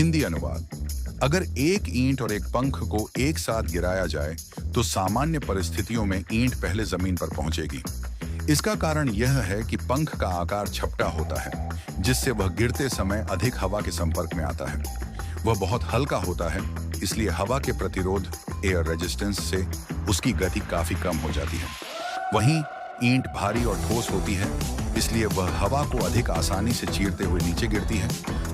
हिंदी अनुवाद। अगर एक ईंट और एक पंख को एक साथ गिराया जाए तो सामान्य परिस्थितियों में ईंट पहले जमीन पर पहुंचेगी। इसका कारण यह है कि पंख का आकार छपटा होता है, जिससे वह गिरते समय अधिक हवा के संपर्क में आता है। वह बहुत हल्का होता है, इसलिए हवा के प्रतिरोध एयर रेजिस्टेंस से उसकी गति काफी कम हो जाती है। वहीं ईंट भारी और ठोस होती है, इसलिए वह हवा को अधिक आसानी से चीरते हुए नीचे गिरती है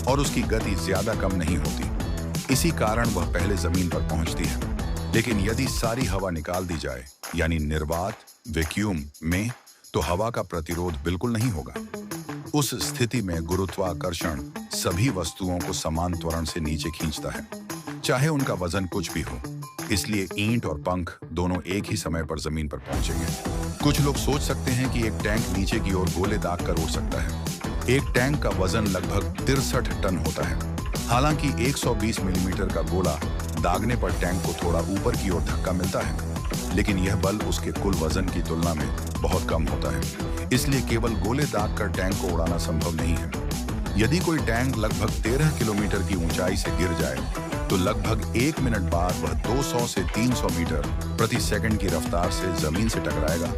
और उसकी गति ज्यादा कम नहीं होती। इसी कारण वह पहले जमीन पर पहुंचती है। लेकिन यदि सारी हवा निकाल दी जाए, यानी निर्वात वैक्यूम में, तो हवा का प्रतिरोध बिल्कुल नहीं होगा। उस स्थिति में गुरुत्वाकर्षण सभी वस्तुओं को समान त्वरण से नीचे खींचता है, चाहे उनका वजन कुछ भी हो। इसलिए ईंट और पंख दोनों एक ही समय पर जमीन पर पहुंचेंगे। कुछ लोग सोच सकते हैं कि एक टैंक नीचे की ओर गोले दाग कर उड़ सकता है। एक टैंक का वजन लगभग 63 टन होता है। हालांकि 120 मिलीमीटर का गोला दागने पर टैंक को थोड़ा ऊपर की ओर धक्का मिलता है, लेकिन यह बल उसके कुल वजन की तुलना में बहुत कम होता है। इसलिए केवल गोले दाग कर टैंक को उड़ाना संभव नहीं है। यदि कोई टैंक लगभग 13 किलोमीटर की ऊंचाई से गिर जाए तो लगभग 1 मिनट बाद वह 200 से 300 मीटर प्रति सेकंड की रफ्तार से जमीन से टकराएगा,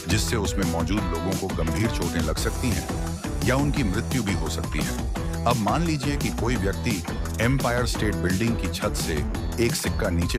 जिससे उसमें मौजूद लोगों को गंभीर चोटें लग सकती हैं या उनकी मृत्यु भी हो सकती है। अब मान लीजिए कि कोई व्यक्ति एम्पायर स्टेट बिल्डिंग की छत से एक सिक्का नीचे